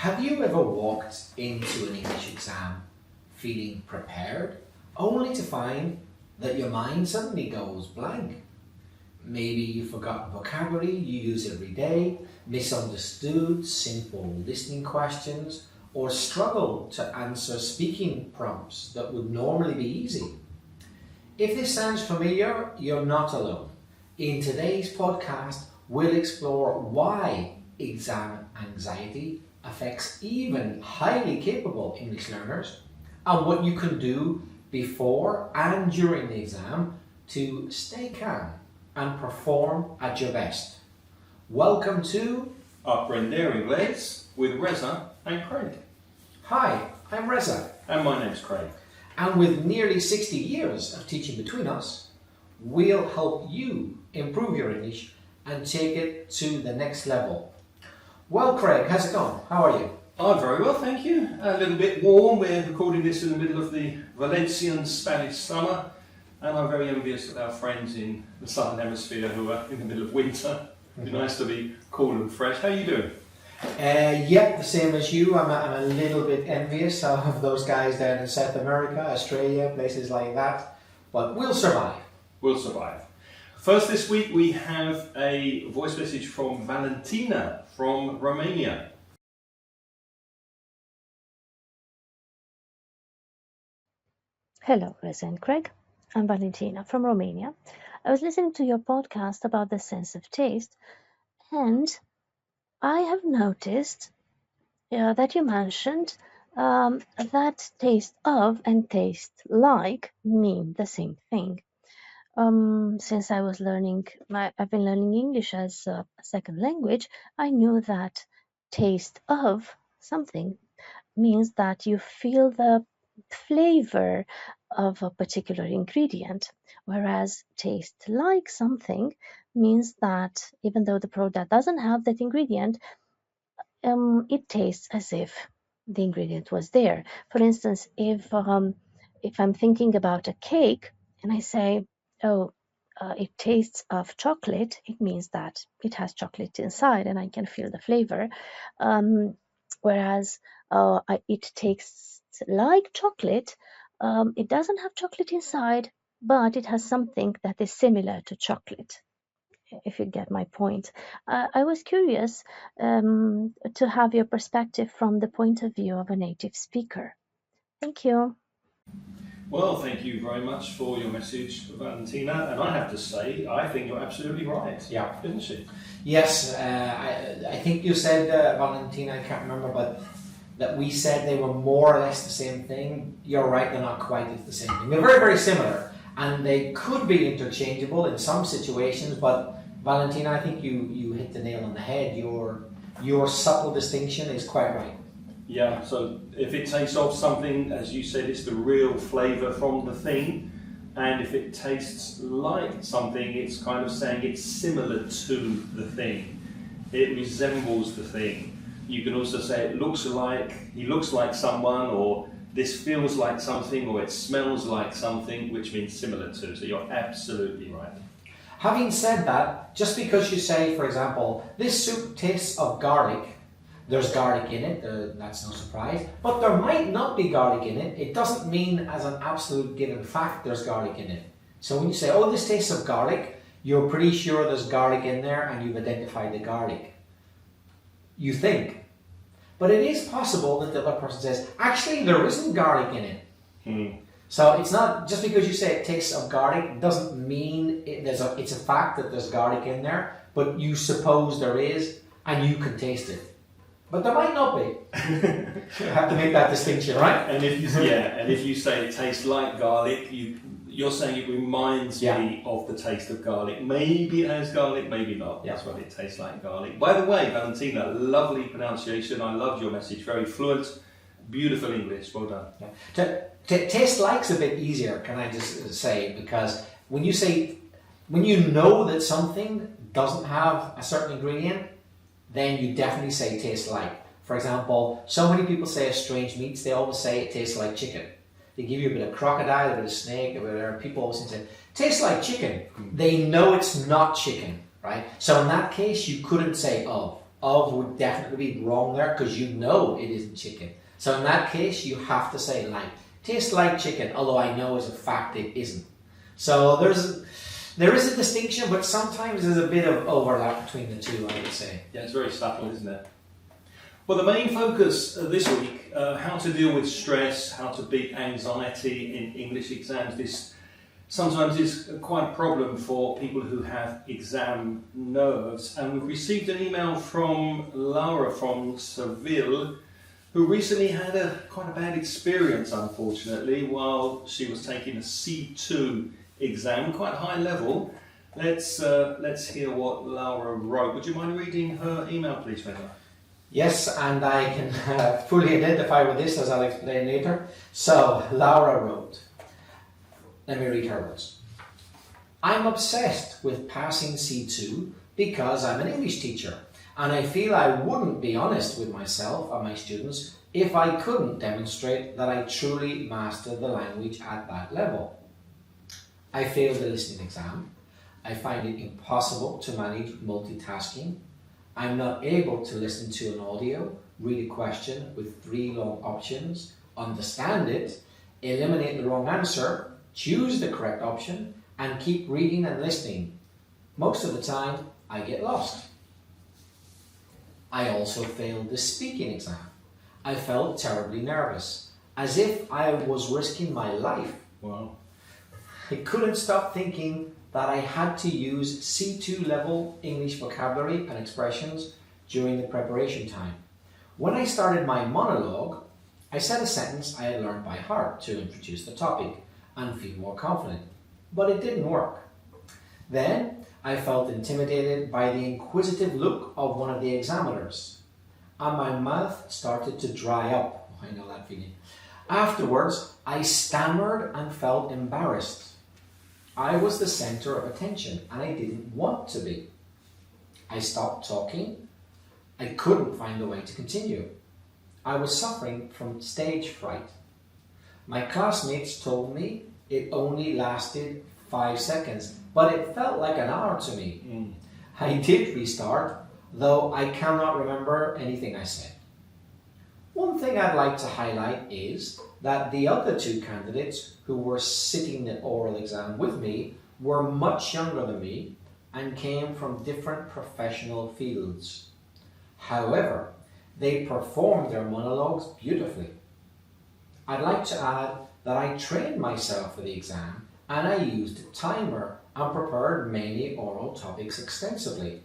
Have you ever walked into an English exam feeling prepared, only to find that your mind suddenly goes blank? Maybe you've forgotten vocabulary you use every day, misunderstood simple listening questions, or struggle to answer speaking prompts that would normally be easy. If this sounds familiar, you're not alone. In today's podcast, we'll explore why exam anxiety affects even highly capable English learners, and what you can do before and during the exam to stay calm and perform at your best. Welcome to Aprender Inglés with Reza and Craig. Hi, I'm Reza. And my name's Craig. And with nearly 60 years of teaching between us, we'll help you improve your English and take it to the next level. Well, Craig, how's it going? How are you? I'm very well, thank you. A little bit warm. We're recording this in the middle of the Valencian Spanish summer, and I'm very envious of our friends in the southern hemisphere who are in the middle of winter. It'd be nice to be cool and fresh. How are you doing? Yep, the same as you. I'm a little bit envious of those guys down in South America, Australia, places like that. But we'll survive. We'll survive. First this week we have a voice message from Valentina from Romania. Hello, Reza and Craig. I'm Valentina from Romania. I was listening to your podcast about the sense of taste, and I have noticed that you mentioned that taste of and taste like mean the same thing. Since I was I've been learning English as a second language, I knew that taste of something means that you feel the flavor of a particular ingredient, whereas taste like something means that even though the product doesn't have that ingredient, it tastes as if the ingredient was there. For instance, if I'm thinking about a cake and I say, it tastes of chocolate, it means that it has chocolate inside and I can feel the flavor. Whereas it tastes like chocolate, it doesn't have chocolate inside, but it has something that is similar to chocolate, if you get my point. I was curious to have your perspective from the point of view of a native speaker. Thank you. Well, thank you very much for your message, Valentina. And I have to say, I think you're absolutely right. Yeah. Isn't she? Yes, I think you said, Valentina, I can't remember, but that we said they were more or less the same thing. You're right, they're not quite the same thing. They're very, very similar, and they could be interchangeable in some situations, but Valentina, I think you hit the nail on the head. Your subtle distinction is quite right. Yeah, so if it tastes of something, as you said, it's the real flavour from the thing. And if it tastes like something, it's kind of saying it's similar to the thing. It resembles the thing. You can also say he looks like someone, or this feels like something, or it smells like something, which means similar to. So you're absolutely right. Having said that, just because you say, for example, this soup tastes of garlic, there's garlic in it, that's no surprise, but there might not be garlic in it. It doesn't mean as an absolute given fact there's garlic in it. So when you say, oh, this tastes of garlic, you're pretty sure there's garlic in there and you've identified the garlic. You think. But it is possible that the other person says, actually there isn't garlic in it. So it's not, just because you say it tastes of garlic doesn't mean it's a fact that there's garlic in there, but you suppose there is and you can taste it. But there might not be. You have to make that distinction, right? And if you say it tastes like garlic, you're saying it reminds me of the taste of garlic. Maybe it has garlic, maybe not. That's what it tastes like, garlic. By the way, Valentina, lovely pronunciation. I loved your message. Very fluent, beautiful English. Well done. Yeah. Taste like's a bit easier, can I just say, because when you know that something doesn't have a certain ingredient, then you definitely say taste like. For example, so many people say strange meats, they always say it tastes like chicken. They give you a bit of crocodile, a bit of snake, or whatever. People always say, tastes like chicken. They know it's not chicken, right? So in that case, you couldn't say of. of would definitely be wrong there because you know it isn't chicken. So in that case, you have to say like. Tastes like chicken, although I know as a fact it isn't. So there is a distinction, but sometimes there's a bit of overlap between the two, I would say. Yeah, it's very subtle, isn't it? Well, the main focus this week, how to deal with stress, how to beat anxiety in English exams. This sometimes is quite a problem for people who have exam nerves. And we've received an email from Laura from Seville, who recently had quite a bad experience, unfortunately, while she was taking a C2 exam, quite high level. Let's hear what Laura wrote. Would you mind reading her email, please, Reza? Yes, and I can fully identify with this, as I'll explain later. So, Laura wrote, let me read her words. I'm obsessed with passing C2 because I'm an English teacher. And I feel I wouldn't be honest with myself and my students if I couldn't demonstrate that I truly mastered the language at that level. I failed the listening exam. I find it impossible to manage multitasking. I'm not able to listen to an audio, read a question with 3 long options, understand it, eliminate the wrong answer, choose the correct option, and keep reading and listening. Most of the time, I get lost. I also failed the speaking exam. I felt terribly nervous, as if I was risking my life. Wow. I couldn't stop thinking that I had to use C2 level English vocabulary and expressions during the preparation time. When I started my monologue, I said a sentence I had learned by heart to introduce the topic and feel more confident, but it didn't work. Then, I felt intimidated by the inquisitive look of one of the examiners, and my mouth started to dry up. I know that feeling. Afterwards, I stammered and felt embarrassed. I was the center of attention, and I didn't want to be. I stopped talking. I couldn't find a way to continue. I was suffering from stage fright. My classmates told me it only lasted 5 seconds, but it felt like an hour to me. I did restart, though I cannot remember anything I said. One thing I'd like to highlight is that the other 2 candidates who were sitting the oral exam with me were much younger than me and came from different professional fields. However, they performed their monologues beautifully. I'd like to add that I trained myself for the exam and I used a timer and prepared many oral topics extensively.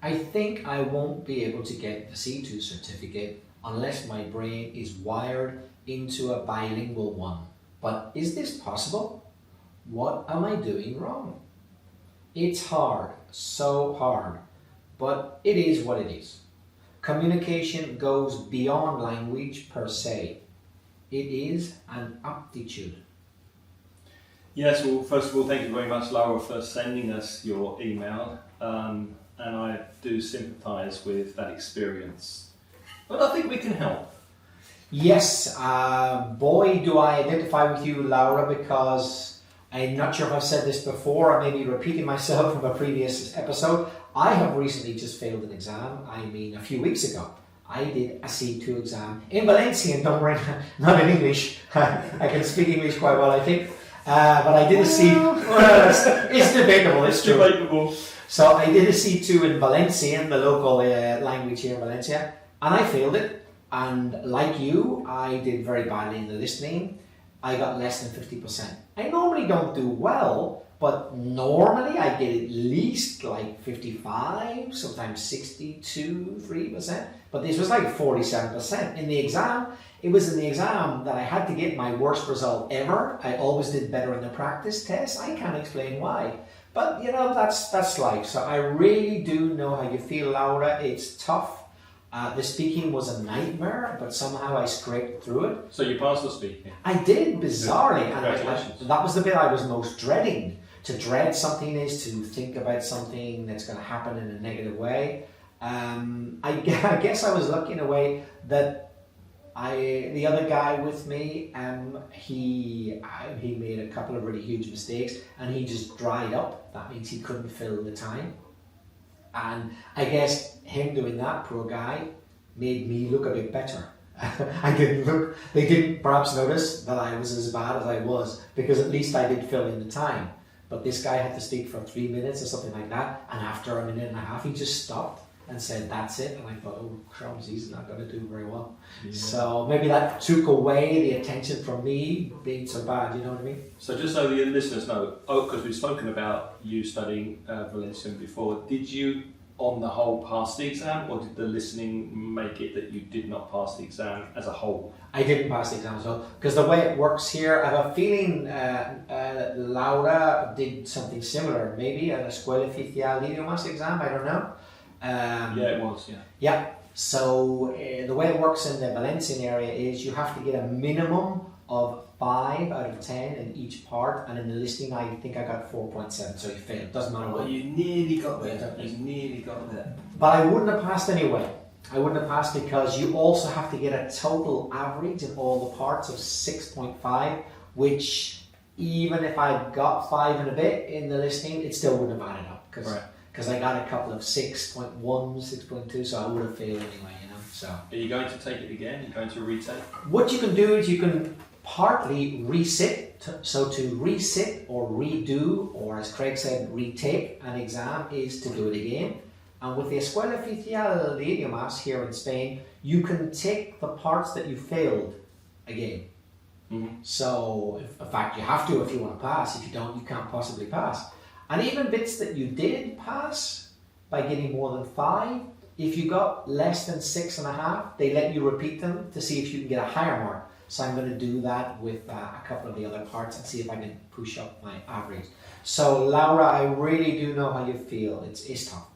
I think I won't be able to get the C2 certificate unless my brain is wired into a bilingual one. But is this possible? What am I doing wrong? It's hard, so hard, but it is what it is. Communication goes beyond language per se. It is an aptitude. Yes, well, first of all, thank you very much, Laura, for sending us your email. And I do sympathise with that experience. But I think we can help. Yes, boy, do I identify with you, Laura, because I'm not sure if I've said this before, I may be repeating myself from a previous episode. I have recently just failed an exam, a few weeks ago. I did a C2 exam in Valencian, don't worry, not in English. I can speak English quite well, I think. But I did a C. It's debatable. It's true. Debatable. So I did a C2 in Valencian, the local language here in Valencia, and I failed it. And like you, I did very badly in the listening. I got less than 50%. I normally don't do well, but normally I get at least like 55, sometimes 62, 3%. But this was like 47%. In the exam, it was in the exam that I had to get my worst result ever. I always did better in the practice test. I can't explain why. But you know, that's life. So I really do know how you feel, Laura. It's tough. The speaking was a nightmare, but somehow I scraped through it. So you passed the speaking? I did, bizarrely. Congratulations. And that was the bit I was most dreading. To dread something is to think about something that's going to happen in a negative way. I guess I was lucky in a way that the other guy with me, he made a couple of really huge mistakes and he just dried up. That means he couldn't fill the time. And I guess him doing that, poor guy, made me look a bit better. They didn't perhaps notice that I was as bad as I was, because at least I did fill in the time. But this guy had to speak for 3 minutes or something like that, and after a minute and a half he just stopped and said, "That's it." And I thought, "Oh crumbs, he's not going to do very well." Yeah. So maybe that took away the attention from me being so bad, you know what I mean? So just so the listeners know, because we've spoken about you studying Valencian before, did you on the whole pass the exam, or did the listening make it that you did not pass the exam as a whole? I didn't pass the exam as well, because the way it works here, I have a feeling Laura did something similar, maybe an Escuela Oficial de Idiomas exam, I don't know. Yeah, it was, yeah. Yeah, so the way it works in the Valencian area is you have to get a minimum of 5 out of 10 in each part, and in the listening I think I got 4.7, so you failed. Doesn't matter what. Well, you nearly got there. You nearly got there. But I wouldn't have passed anyway. I wouldn't have passed because you also have to get a total average in all the parts of 6.5, which even if I got 5 and a bit in the listening, it still wouldn't have added up, because I got a couple of 6.1, 6.2, so I would have failed anyway, you know. So are you going to take it again? Are you going to retake? What you can do is you can partly resit, so to resit or redo, or as Craig said, retake an exam is to do it again. And with the Escuela Oficial de Idiomas here in Spain, you can take the parts that you failed again. Mm-hmm. So, in fact, you have to if you want to pass. If you don't, you can't possibly pass. And even bits that you did pass by getting more than 5, if you got less than 6.5, they let you repeat them to see if you can get a higher mark. So I'm going to do that with a couple of the other parts and see if I can push up my average. So Laura, I really do know how you feel. It's tough.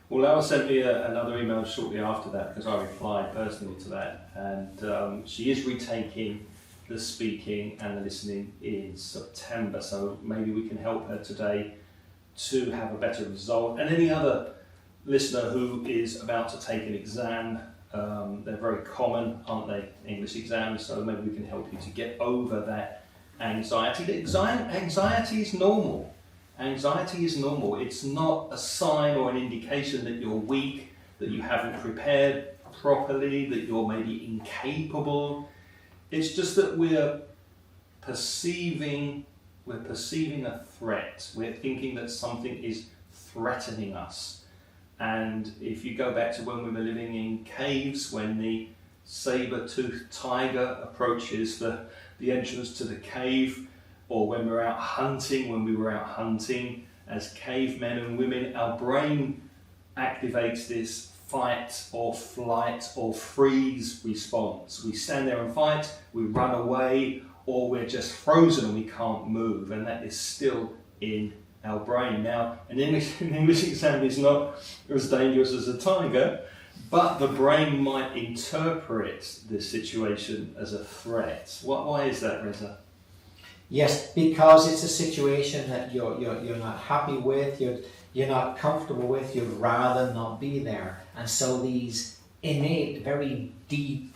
Well, Laura sent me another email shortly after that, because I replied personally to that, and she is retaking the speaking and the listening in September, so maybe we can help her today to have a better result. And any other listener who is about to take an exam, they're very common, aren't they, English exams, so maybe we can help you to get over that anxiety. Anxiety is normal. Anxiety is normal. It's not a sign or an indication that you're weak, that you haven't prepared properly, that you're maybe incapable. It's just that we're perceiving a threat. We're thinking that something is threatening us. And if you go back to when we were living in caves, when the saber-toothed tiger approaches the entrance to the cave, or when we were out hunting as cavemen and women, our brain activates this fight or flight or freeze response. We stand there and fight, we run away, or we're just frozen and we can't move, and that is still in our brain. Now, an English exam is not as dangerous as a tiger, but the brain might interpret the situation as a threat. Why is that, Reza? Yes, because it's a situation that you're not happy with, you're not comfortable with, you'd rather not be there. And so these innate, very deep,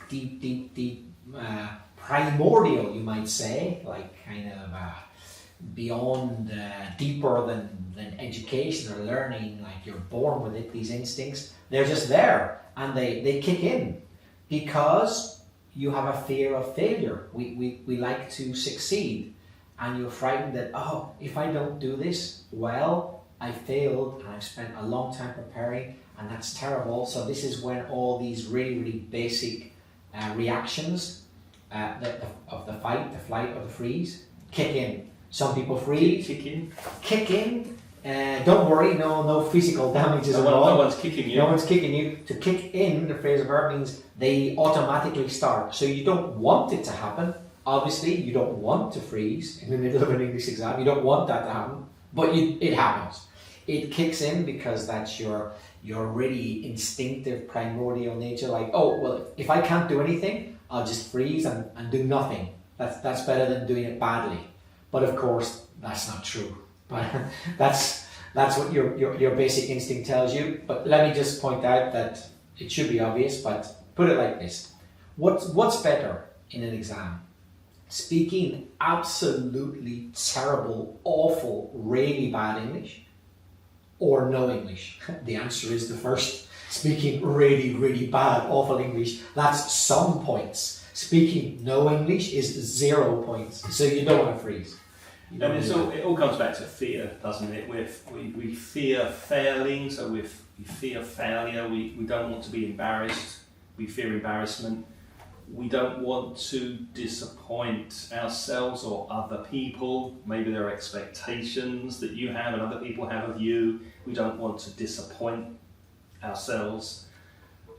primordial, you might say, like kind of beyond, deeper than education or learning, like you're born with it, these instincts, they're just there and they kick in because you have a fear of failure. We like to succeed, and you're frightened that, oh, if I don't do this well, I failed and I've spent a long time preparing, and that's terrible. So this is when all these really basic reactions of the fight, the flight, or the freeze kick in. Some people freeze. Kick in. Don't worry, no physical damages at all. No one's kicking you. No one's kicking you. To kick in, the phrasal verb means they automatically start. So you don't want it to happen. Obviously, you don't want to freeze in the middle of an English exam. You don't want that to happen, but it happens. It kicks in because that's your really instinctive, primordial nature. Like, oh, well, if I can't do anything, I'll just freeze and do nothing. That's better than doing it badly. But of course, that's not true. But that's what your basic instinct tells you. But let me just point out that it should be obvious, but put it like this. What's better in an exam? Speaking absolutely terrible, awful, really bad English, or no English? The answer is the first. Speaking really, really bad, awful English, that's some points. Speaking no English is 0 points. So you don't want to freeze. And it all comes back to fear, doesn't it? We fear failing, so we fear failure. We don't want to be embarrassed. We fear embarrassment. We don't want to disappoint ourselves or other people. Maybe there are expectations that you have and other people have of you. We don't want to disappoint ourselves.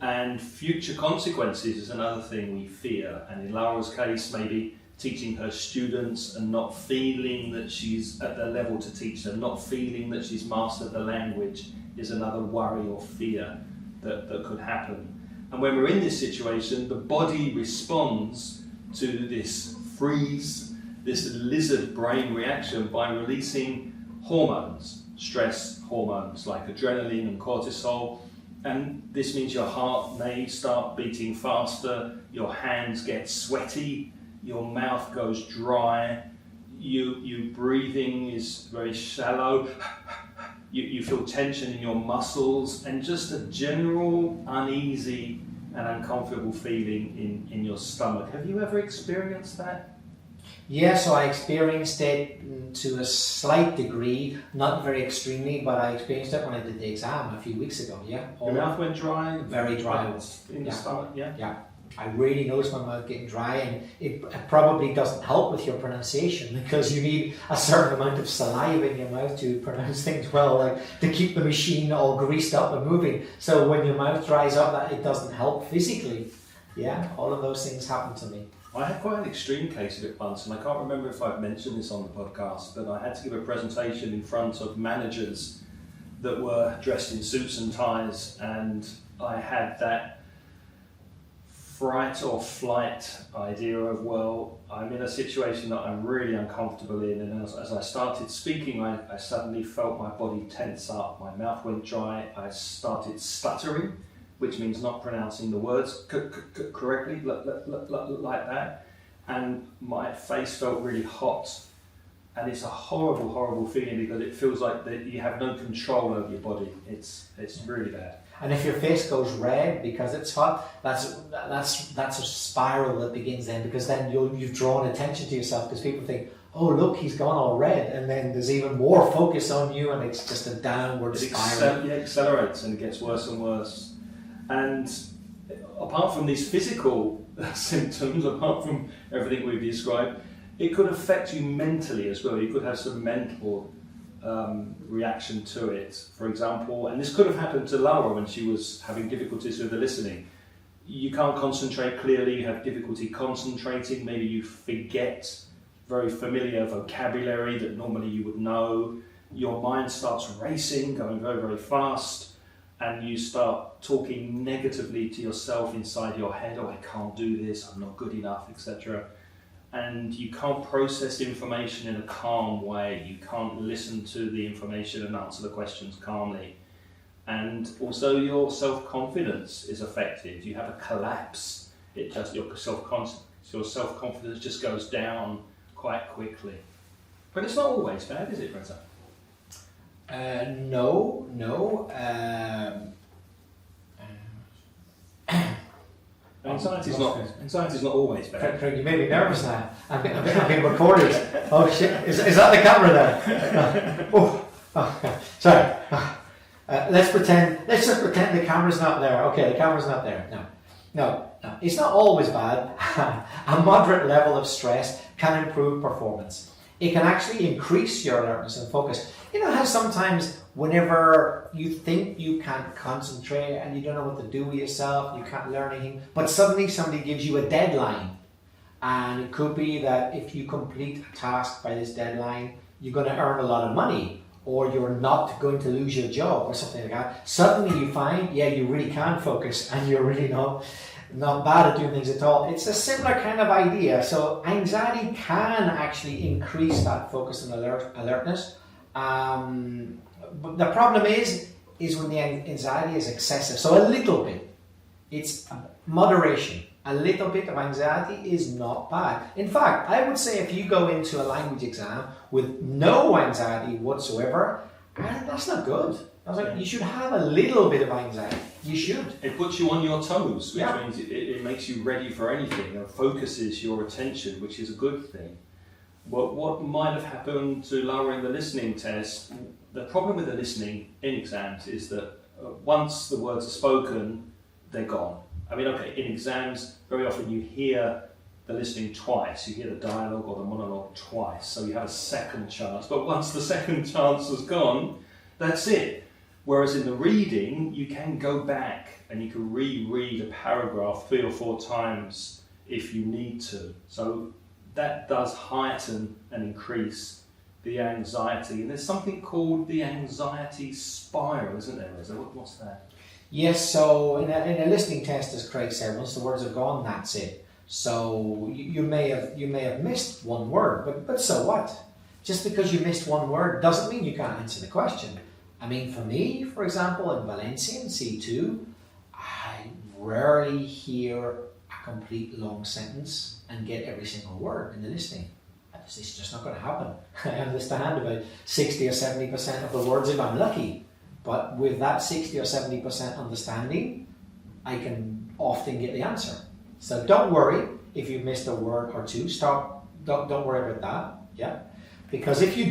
And future consequences is another thing we fear. And in Laura's case, maybe teaching her students and not feeling that she's at the level to teach them, not feeling that she's mastered the language is another worry or fear that could happen. And when we're in this situation, the body responds to this freeze, this lizard brain reaction by releasing hormones, stress hormones like adrenaline and cortisol. And this means your heart may start beating faster, your hands get sweaty, your mouth goes dry, you breathing is very shallow, you feel tension in your muscles, and just a general uneasy and uncomfortable feeling in your stomach. Have you ever experienced that? Yeah, so I experienced it to a slight degree, not very extremely, but I experienced it when I did the exam a few weeks ago, yeah. Your mouth went dry? Very dry. In the stomach, yeah? Yeah. I really noticed my mouth getting dry, and it probably doesn't help with your pronunciation because you need a certain amount of saliva in your mouth to pronounce things well, like to keep the machine all greased up and moving. So when your mouth dries up, that it doesn't help physically. Yeah, all of those things happen to me. I had quite an extreme case of it once, and I can't remember if I've mentioned this on the podcast, but I had to give a presentation in front of managers that were dressed in suits and ties, and I had that fright or flight idea of, well, I'm in a situation that I'm really uncomfortable in, and as I started speaking, I suddenly felt my body tense up, my mouth went dry, I started stuttering, which means not pronouncing the words correctly, like that, and my face felt really hot, and it's a horrible, horrible feeling because it feels like that you have no control over your body. It's really bad. And if your face goes red because it's hot, that's a spiral that begins then, because then you've drawn attention to yourself because people think, oh look, he's gone all red, and then there's even more focus on you, and it's just a downward spiral. It accelerates and it gets worse and worse. And apart from these physical symptoms, apart from everything we've described, it could affect you mentally as well. You could have some mental reaction to it. For example, and this could have happened to Laura when she was having difficulties with the listening. You can't concentrate clearly, you have difficulty concentrating, maybe you forget very familiar vocabulary that normally you would know. Your mind starts racing, going very, very fast, and you start talking negatively to yourself inside your head, oh, I can't do this, I'm not good enough, etc. And you can't process information in a calm way. You can't listen to the information and answer the questions calmly. And also your self-confidence is affected. You have a collapse. Your self-confidence just goes down quite quickly. But it's not always bad, is it, Reza? No. Anxiety's not always bad. Craig, you made me nervous now. I've been recorded. Oh shit! Is that the camera there? Sorry. Let's just pretend the camera's not there. Okay, the camera's not there. No. It's not always bad. A moderate level of stress can improve performance. It can actually increase your alertness and focus. You know how sometimes whenever you think you can't concentrate and you don't know what to do with yourself, you can't learn anything, but suddenly somebody gives you a deadline. And it could be that if you complete a task by this deadline, you're going to earn a lot of money, or you're not going to lose your job or something like that. Suddenly you find, you really can focus and you're really not bad at doing things at all. It's a similar kind of idea. So anxiety can actually increase that focus and alertness. But the problem is when the anxiety is excessive. So a little bit, it's moderation. A little bit of anxiety is not bad. In fact, I would say if you go into a language exam with no anxiety whatsoever, And that's not good. I was like, you should have a little bit of anxiety. You should. It puts you on your toes, which Yeah. means it makes you ready for anything and focuses your attention, which is a good thing. What might have happened to lowering the listening test, the problem with the listening in exams is that once the words are spoken, they're gone. I mean, okay, in exams, very often you hear the listening twice. You hear the dialogue or the monologue twice, so you have a second chance. But once the second chance has gone, that's it. Whereas in the reading, you can go back and you can reread a paragraph 3 or 4 times if you need to. So that does heighten and increase the anxiety. And there's something called the anxiety spiral, isn't there, Reza? What's that? Yes, so in a listening test, as Craig said, once the words are gone, that's it. So you may have missed one word, but so what? Just because you missed one word doesn't mean you can't answer the question. I mean, for me, for example, in Valencian C2, I rarely hear a complete long sentence and get every single word in the listening. It's just not going to happen. I understand about 60 or 70% of the words if I'm lucky. But with that 60 or 70% understanding, I can often get the answer. So don't worry if you've missed a word or two. Don't worry about that. Yeah, because if you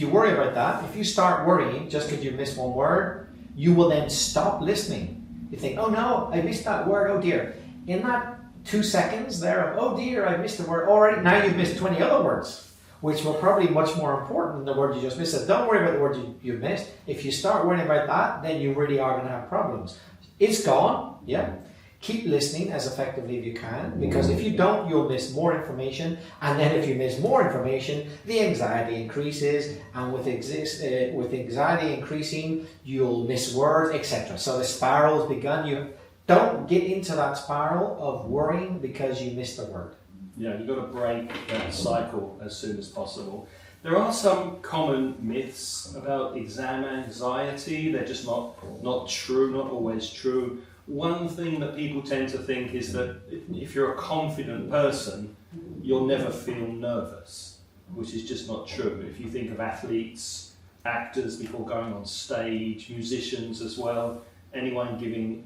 worry about that, if you start worrying just because you missed one word, you will then stop listening. You think, oh no, I missed that word. Oh dear. In that 2 seconds there, oh dear, I missed the word already. Now you've missed 20 other words, which were probably much more important than the word you just missed. So don't worry about the word you've missed. If you start worrying about that, then you really are going to have problems. It's gone, yeah. Keep listening as effectively as you can, because if you don't, you'll miss more information. And then if you miss more information, the anxiety increases. And with anxiety increasing, you'll miss words, etc. So the spiral's begun. You don't get into that spiral of worrying because you missed a word. Yeah, you've got to break that cycle as soon as possible. There are some common myths about exam anxiety. They're just not true, not always true. One thing that people tend to think is that if you're a confident person, you'll never feel nervous, which is just not true. If you think of athletes, actors before going on stage, musicians as well, anyone doing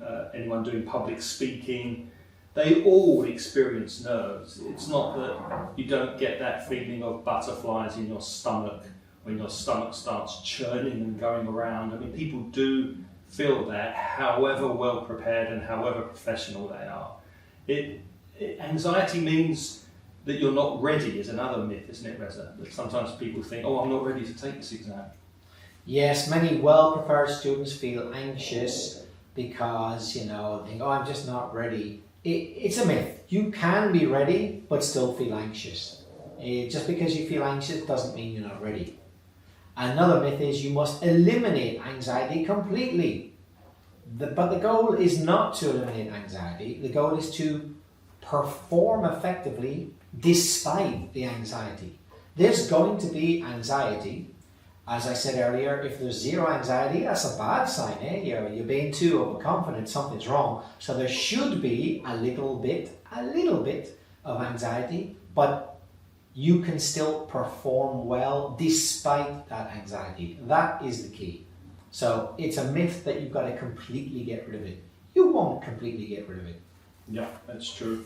public speaking, they all experience nerves. It's not that you don't get that feeling of butterflies in your stomach when your stomach starts churning and going around. I mean, people do feel that, however well prepared and however professional they are. Anxiety means that you're not ready is another myth, isn't it, Reza? That sometimes people think, oh, I'm not ready to take this exam. Yes, many well-prepared students feel anxious because, think, oh, I'm just not ready. It's a myth. You can be ready, but still feel anxious. Just because you feel anxious doesn't mean you're not ready. Another myth is you must eliminate anxiety completely. But the goal is not to eliminate anxiety. The goal is to perform effectively despite the anxiety. There's going to be anxiety. As I said earlier, if there's zero anxiety, that's a bad sign. You're being too overconfident, something's wrong. So there should be a little bit of anxiety, but you can still perform well despite that anxiety. That is the key. So it's a myth that you've got to completely get rid of it. You won't completely get rid of it. Yeah, that's true.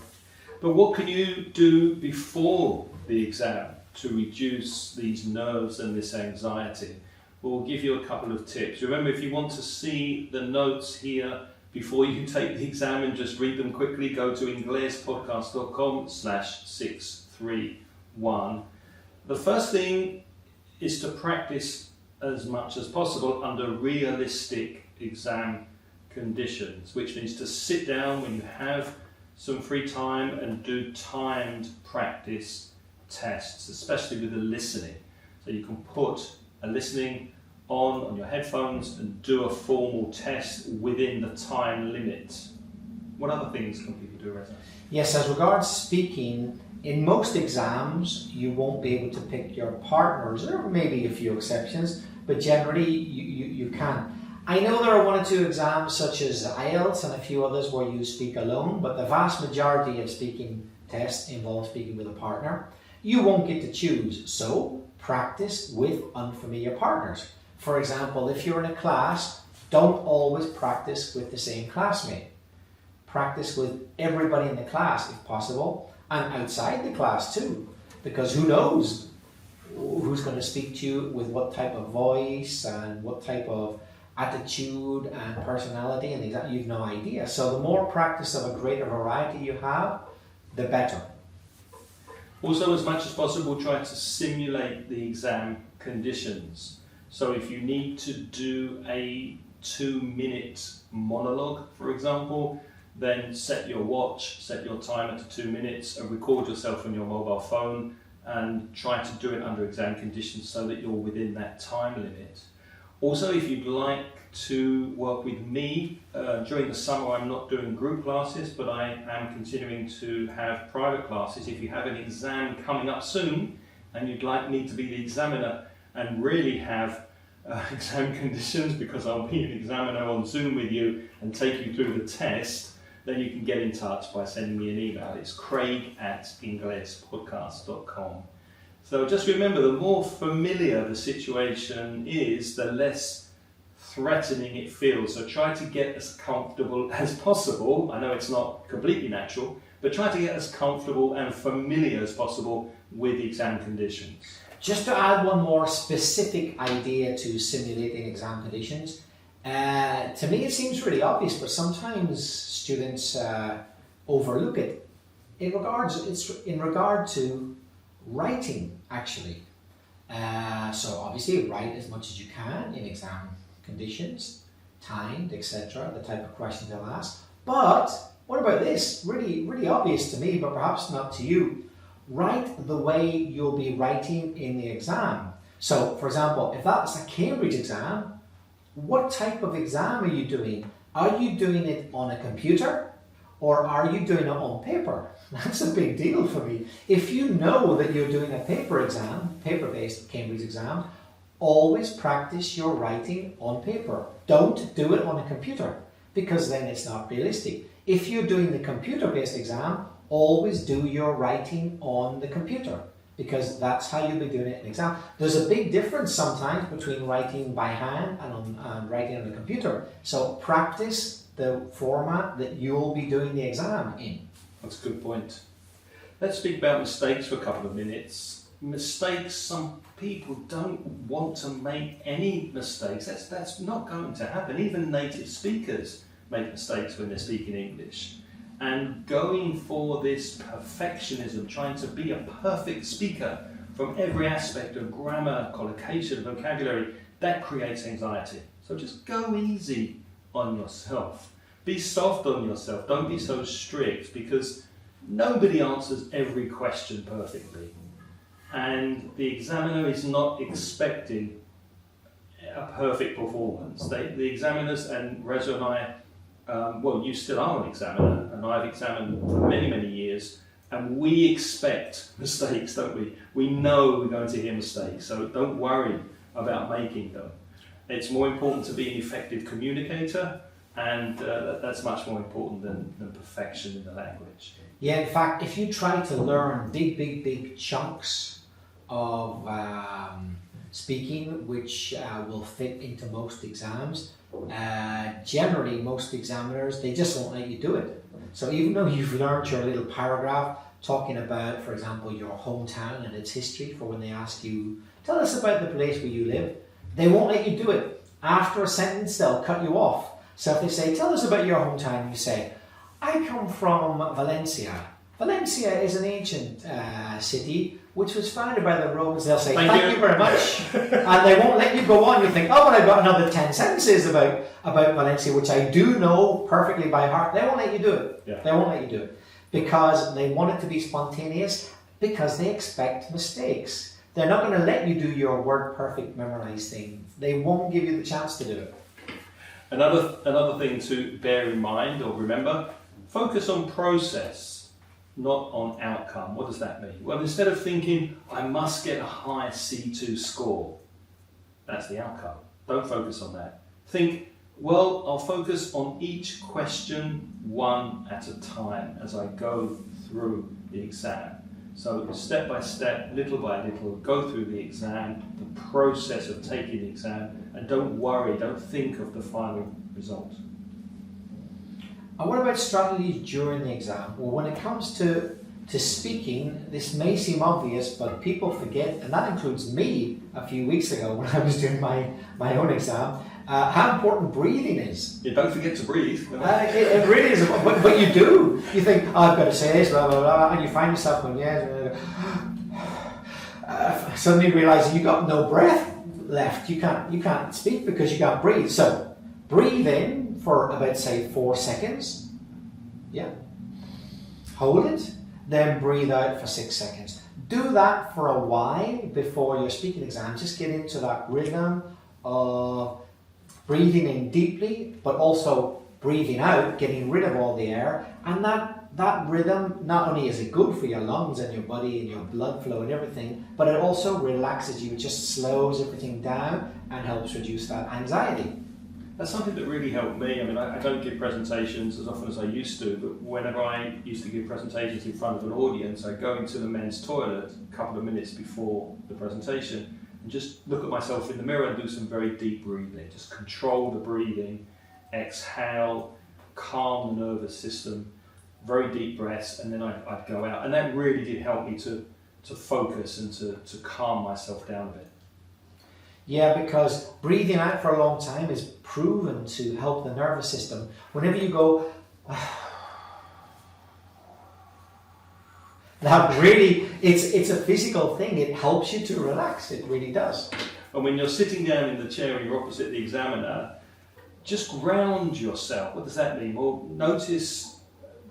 But what can you do before the exam to reduce these nerves and this anxiety? We'll give you a couple of tips. Remember, if you want to see the notes here before you take the exam and just read them quickly, go to inglespodcast.com/631. The first thing is to practice as much as possible under realistic exam conditions, which means to sit down when you have some free time and do timed practice tests, especially with the listening. So you can put a listening on your headphones and do a formal test within the time limit. What other things can people do, Reza? Yes, as regards speaking, in most exams you won't be able to pick your partners. There may be a few exceptions, but generally you can. I know there are 1 or 2 exams such as IELTS and a few others where you speak alone, but the vast majority of speaking tests involve speaking with a partner. You won't get to choose, so practice with unfamiliar partners. For example, if you're in a class, don't always practice with the same classmate. Practice with everybody in the class if possible, and outside the class too, because who knows who's going to speak to you with what type of voice and what type of attitude and personality, and you've no idea. So the more practice of a greater variety you have, the better. Also, as much as possible, try to simulate the exam conditions. So if you need to do a 2-minute monologue, for example, then set your watch, set your timer to 2 minutes, and record yourself on your mobile phone, and try to do it under exam conditions so that you're within that time limit. Also, if you'd like to work with me, during the summer I'm not doing group classes, but I am continuing to have private classes. If you have an exam coming up soon and you'd like me to be the examiner and really have exam conditions, because I'll be an examiner on Zoom with you and take you through the test, then you can get in touch by sending me an email. It's craig@inglespodcast.com. So just remember, the more familiar the situation is, the less threatening it feels. So try to get as comfortable as possible. I know it's not completely natural, but try to get as comfortable and familiar as possible with the exam conditions. Just to add one more specific idea to simulating exam conditions, to me it seems really obvious, but sometimes students overlook it. In regard to writing, actually. So obviously write as much as you can in exam conditions, timed, etc., the type of questions they'll ask. But what about this? Really, really obvious to me, but perhaps not to you. Write the way you'll be writing in the exam. So, for example, if that's a Cambridge exam, what type of exam are you doing? Are you doing it on a computer or are you doing it on paper? That's a big deal for me. If you know that you're doing a paper exam, paper-based Cambridge exam, always practice your writing on paper. Don't do it on a computer, because then it's not realistic. If you're doing the computer-based exam, always do your writing on the computer, because that's how you'll be doing it in exam. There's a big difference sometimes between writing by hand and writing on the computer. So practice the format that you'll be doing the exam in. That's a good point. Let's speak about mistakes for a couple of minutes. Mistakes, some people don't want to make any mistakes. That's not going to happen. Even native speakers make mistakes when they're speaking English. And going for this perfectionism, trying to be a perfect speaker from every aspect of grammar, collocation, vocabulary, that creates anxiety. So just go easy on yourself. Be soft on yourself. Don't be so strict, because nobody answers every question perfectly. And the examiner is not expecting a perfect performance. The examiners, and Reza and I, well, you still are an examiner, and I've examined for many, many years, and we expect mistakes, don't we? We know we're going to hear mistakes, so don't worry about making them. It's more important to be an effective communicator, and that's much more important than perfection in the language. Yeah, in fact, if you try to learn big chunks of speaking, which will fit into most exams, generally most examiners, they just won't let you do it. So even though you've learned your little paragraph talking about, for example, your hometown and its history, for when they ask you, tell us about the place where you live, they won't let you do it. After a sentence, they'll cut you off. So if they say, tell us about your hometown, you say, I come from Valencia. Valencia is an ancient city which was founded by the Romans. They'll say, thank you very much. And they won't let you go on. You think, oh, but I've got another 10 sentences about Valencia, which I do know perfectly by heart. They won't let you do it. Yeah. They won't let you do it. Because they want it to be spontaneous, because they expect mistakes. They're not going to let you do your word perfect memorized thing. They won't give you the chance to do it. Another thing to bear in mind or remember, focus on process, not on outcome. What does that mean? Well, instead of thinking, I must get a high C2 score, that's the outcome. Don't focus on that. Think, well, I'll focus on each question one at a time as I go through the exam. So step by step, little by little, go through the exam, the process of taking the exam, and don't worry, don't think of the final result. And what about strategies during the exam? Well, when it comes to speaking, this may seem obvious, but people forget, and that includes me a few weeks ago when I was doing my own exam, how important breathing is. Yeah, don't forget to breathe. It really is, but you do. You think, oh, I've got to say this, blah, blah, blah, and you find yourself going, suddenly realising you've got no breath left. You can't speak because you can't breathe. So, breathe in for about, say, 4 seconds. Yeah. Hold it. Then breathe out for 6 seconds. Do that for a while before your speaking exam. Just get into that rhythm of breathing in deeply, but also breathing out, getting rid of all the air. And that rhythm, not only is it good for your lungs and your body and your blood flow and everything, but it also relaxes you. It just slows everything down and helps reduce that anxiety. That's something that really helped me. I mean, I don't give presentations as often as I used to, but whenever I used to give presentations in front of an audience, I'd go into the men's toilet a couple of minutes before the presentation and just look at myself in the mirror and do some very deep breathing. Just control the breathing, exhale, calm the nervous system, very deep breaths, and then I'd go out. And that really did help me to focus and to calm myself down a bit. Yeah, because breathing out for a long time is proven to help the nervous system. Whenever you go, that really, it's a physical thing. It helps you to relax. It really does. And when you're sitting down in the chair and you're opposite the examiner, just ground yourself. What does that mean? Well, notice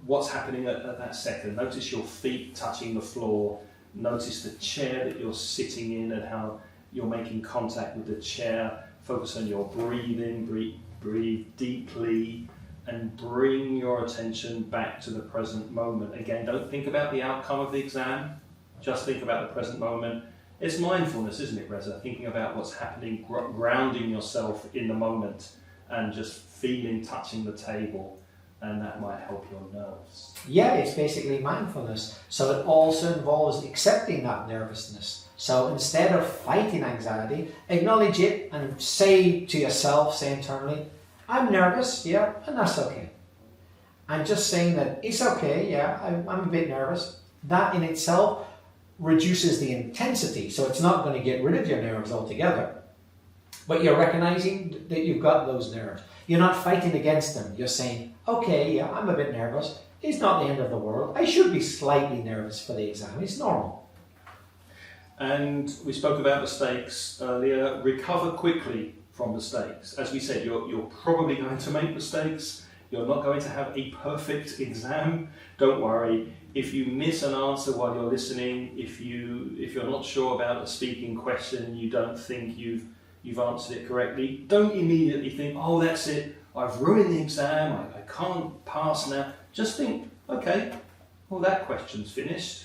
what's happening at that second. Notice your feet touching the floor. Notice the chair that you're sitting in and how you're making contact with the chair. Focus on your breathing, breathe deeply, and bring your attention back to the present moment. Again, don't think about the outcome of the exam, just think about the present moment. It's mindfulness, isn't it, Reza? Thinking about what's happening, grounding yourself in the moment, and just feeling, touching the table, and that might help your nerves. Yeah, it's basically mindfulness. So it also involves accepting that nervousness. So instead of fighting anxiety, acknowledge it and say to yourself, say internally, I'm nervous, yeah, and that's okay. And just saying that it's okay, yeah, I'm a bit nervous, that in itself reduces the intensity. So it's not going to get rid of your nerves altogether, but you're recognizing that you've got those nerves. You're not fighting against them. You're saying, okay, yeah, I'm a bit nervous. It's not the end of the world. I should be slightly nervous for the exam. It's normal. And we spoke about mistakes earlier. Recover quickly from mistakes. As we said, you're probably going to make mistakes. You're not going to have a perfect exam. Don't worry. If you miss an answer while you're listening, if you're not sure about a speaking question, you don't think you've answered it correctly, don't immediately think, oh, that's it, I've ruined the exam, I can't pass now. Just think, okay, well, that question's finished.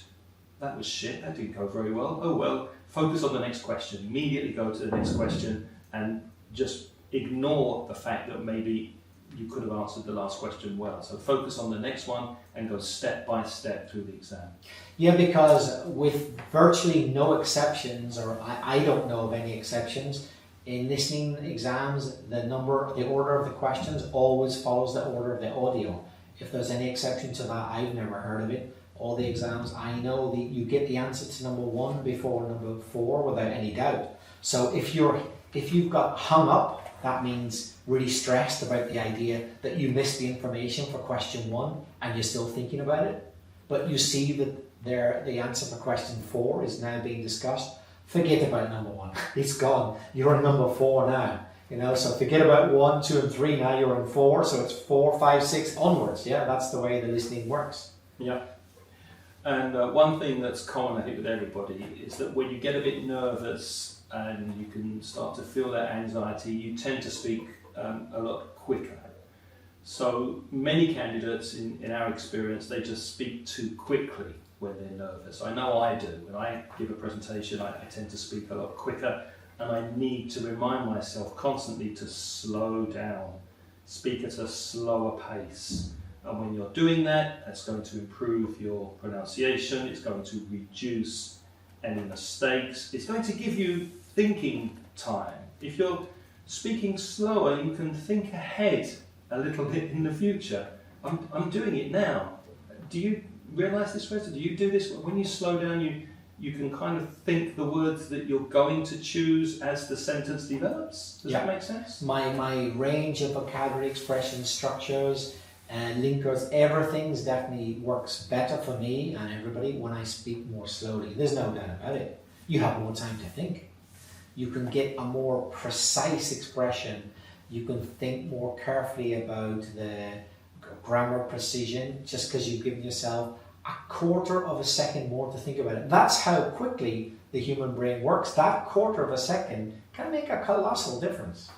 That was shit, that didn't go very well. Oh well, focus on the next question. Immediately go to the next question and just ignore the fact that maybe you could have answered the last question well. So focus on the next one and go step by step through the exam. Yeah, because with virtually no exceptions, or I don't know of any exceptions, in listening exams, the order of the questions always follows the order of the audio. If there's any exception to that, I've never heard of it. All the exams, I know that you get the answer to number 1 before number 4 without any doubt. So if you've got hung up, that means really stressed about the idea that you missed the information for question 1 and you're still thinking about it, but you see that the answer for question 4 is now being discussed, forget about number 1. It's gone. You're on number 4 now. So forget about 1, 2, and 3 now. You're on 4, so it's 4, 5, 6 onwards. Yeah, that's the way the listening works. Yeah. And one thing that's common, I think, with everybody is that when you get a bit nervous and you can start to feel that anxiety, you tend to speak a lot quicker. So many candidates, in our experience, they just speak too quickly when they're nervous. I know I do. When I give a presentation, I tend to speak a lot quicker, and I need to remind myself constantly to slow down, speak at a slower pace, And when you're doing that, that's going to improve your pronunciation, it's going to reduce any mistakes, it's going to give you thinking time. If you're speaking slower, you can think ahead a little bit in the future. I'm doing it now. Do you realise this, Reza? Do you do this? When you slow down, you can kind of think the words that you're going to choose as the sentence develops? Does that make sense? My range of vocabulary, expressions, structures, and linkers, everything's definitely works better for me and everybody when I speak more slowly. There's no doubt about it. You have more time to think. You can get a more precise expression. You can think more carefully about the grammar precision just because you've given yourself a quarter of a second more to think about it. That's how quickly the human brain works. That quarter of a second can make a colossal difference.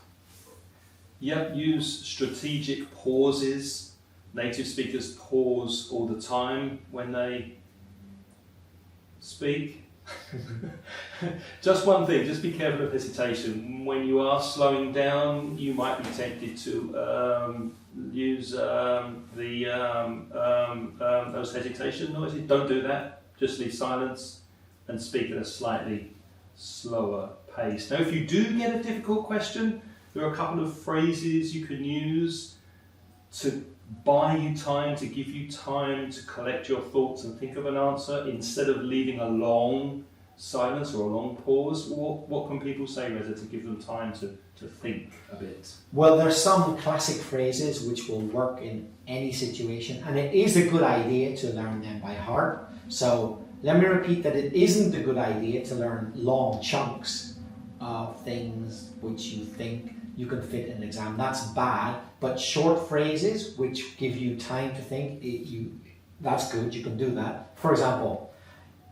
Yep, use strategic pauses. Native speakers pause all the time when they speak. Just one thing, just be careful of hesitation. When you are slowing down, you might be tempted to use those hesitation noises. Don't do that. Just leave silence and speak at a slightly slower pace. Now, if you do get a difficult question, there are a couple of phrases you can use to buy you time, to give you time to collect your thoughts and think of an answer instead of leaving a long silence or a long pause. What can people say, Reza, to give them time to think a bit? Well, there's some classic phrases which will work in any situation, and it is a good idea to learn them by heart. So let me repeat that it isn't a good idea to learn long chunks of things which you think you can fit in an exam. That's bad. But short phrases which give you time to think, that's good, you can do that. For example,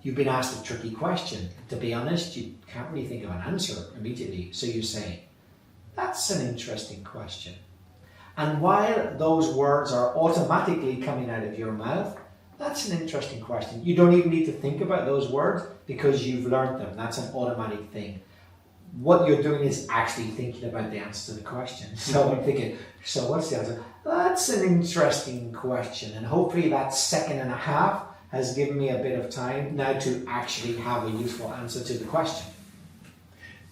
you've been asked a tricky question. To be honest, you can't really think of an answer immediately. So you say, that's an interesting question. And while those words are automatically coming out of your mouth, that's an interesting question. You don't even need to think about those words because you've learned them. That's an automatic thing. What you're doing is actually thinking about the answer to the question. So I'm thinking, so what's the answer? That's an interesting question. And hopefully that second and a half has given me a bit of time now to actually have a useful answer to the question.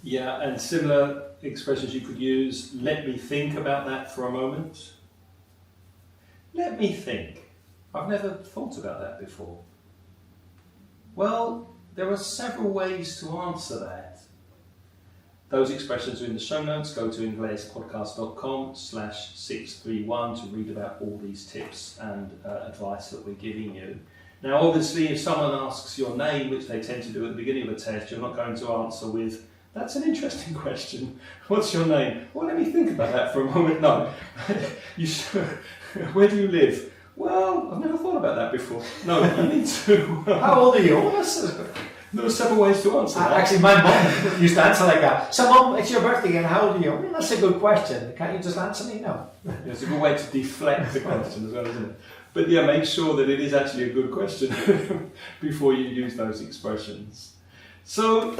Yeah, and similar expressions you could use. Let me think about that for a moment. Let me think. I've never thought about that before. Well, there are several ways to answer that. Those expressions are in the show notes. Go to inglespodcast.com/631 to read about all these tips and advice that we're giving you. Now, obviously, if someone asks your name, which they tend to do at the beginning of a test, you're not going to answer with, that's an interesting question. What's your name? Well, let me think about that for a moment. No. Where do you live? Well, I've never thought about that before. No, you need to... How old are you? There are several ways to answer that. Actually, my mum used to answer like that. So, Mum, it's your birthday again. How old are you? Well, that's a good question. Can't you just answer me? No. It's a good way to deflect the question as well, isn't it? But yeah, make sure that it is actually a good question before you use those expressions. So,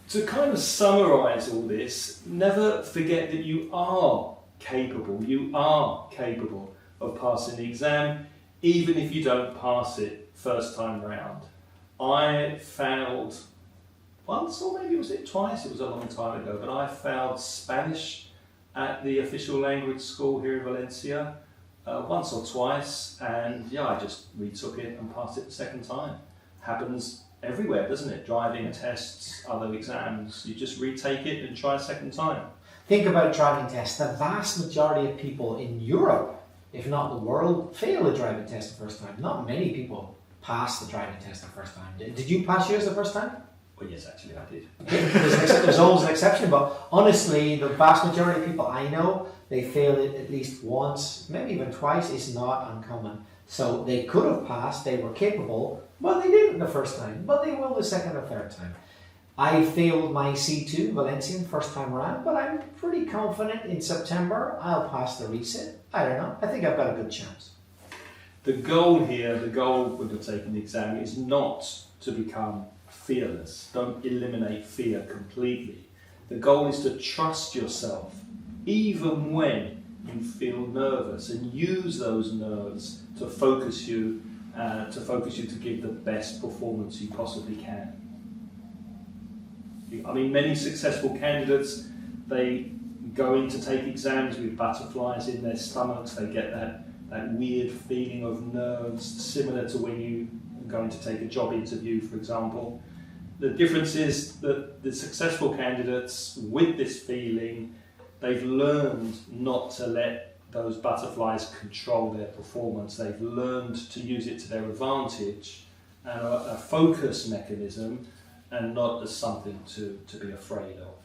to kind of summarise all this, never forget that you are capable of passing the exam, even if you don't pass it first time round. I failed once, or maybe was it twice, it was a long time ago, but I failed Spanish at the official language school here in Valencia once or twice, and yeah, I just retook it and passed it the second time. Happens everywhere, doesn't it? Driving tests, other exams, you just retake it and try a second time. Think about driving tests. The vast majority of people in Europe, if not the world, fail a driving test the first time. Not many people pass the driving test the first time. Did you pass yours the first time? Well, yes, actually I did. There's always an exception, but honestly, the vast majority of people I know, they fail it at least once, maybe even twice. Is not uncommon. So they could have passed, they were capable, but they didn't the first time, but they will the second or third time. I failed my C2 Valencian first time around, but I'm pretty confident in September I'll pass the resit. I don't know, I think I've got a good chance. The goal here, the goal when you're taking the exam is not to become fearless. Don't eliminate fear completely. The goal is to trust yourself, even when you feel nervous, and use those nerves to focus you to give the best performance you possibly can. I mean, many successful candidates, they go in to take exams with butterflies in their stomachs. They get that weird feeling of nerves, similar to when you are going to take a job interview, for example. The difference is that the successful candidates with this feeling, they've learned not to let those butterflies control their performance. They've learned to use it to their advantage and a focus mechanism, and not as something to be afraid of.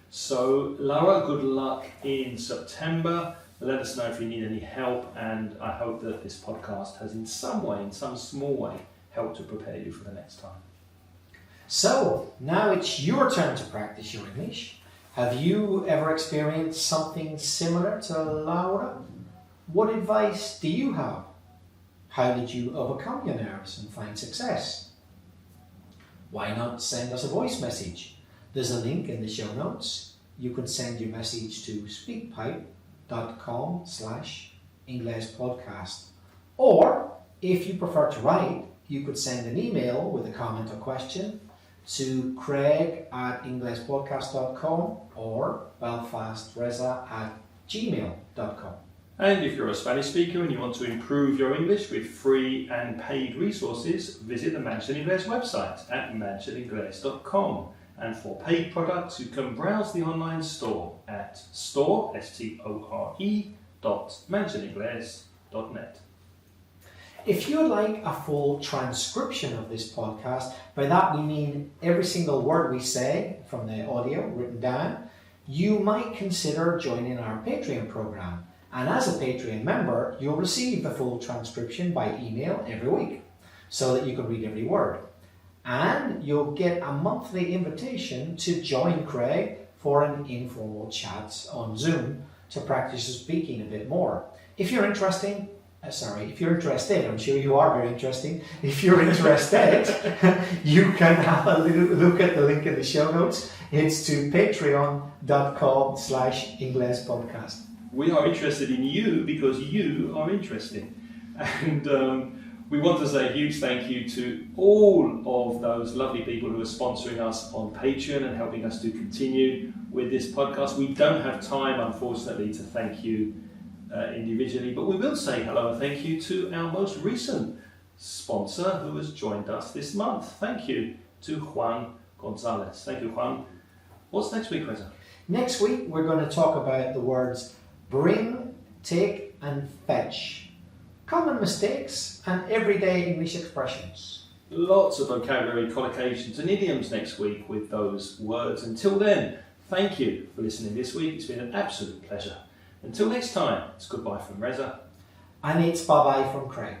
So Laura, good luck in September. Let us know if you need any help, and I hope that this podcast has in some way, in some small way, helped to prepare you for the next time. So, now it's your turn to practice your English. Have you ever experienced something similar to Laura? What advice do you have? How did you overcome your nerves and find success? Why not send us a voice message? There's a link in the show notes. You can send your message to speakpipe.com/English podcast. Or, if you prefer to write, you could send an email with a comment or question to craig@englishpodcast.com or belfastreza@gmail.com. And if you're a Spanish speaker and you want to improve your English with free and paid resources, visit the Mansion Inglés website at mansioningles.com. And for paid products, you can browse the online store at store.mansioningles.net. If you'd like a full transcription of this podcast, by that we mean every single word we say from the audio written down, you might consider joining our Patreon program. And as a Patreon member, you'll receive the full transcription by email every week, so that you can read every word. And you'll get a monthly invitation to join Craig for an informal chat on Zoom to practice speaking a bit more. If you're interested, I'm sure you are very interesting. If you're interested, you can have a look at the link in the show notes. It's to patreon.com/English podcast. We are interested in you because you are interesting. And we want to say a huge thank you to all of those lovely people who are sponsoring us on Patreon and helping us to continue with this podcast. We don't have time, unfortunately, to thank you individually, but we will say hello and thank you to our most recent sponsor who has joined us this month. Thank you to Juan Gonzalez. Thank you, Juan. What's next week, Reza? Next week, we're going to talk about the words bring, take, and fetch. Common mistakes and everyday English expressions. Lots of vocabulary collocations and idioms next week with those words. Until then, thank you for listening this week. It's been an absolute pleasure. Until next time, it's goodbye from Reza. And it's bye-bye from Craig.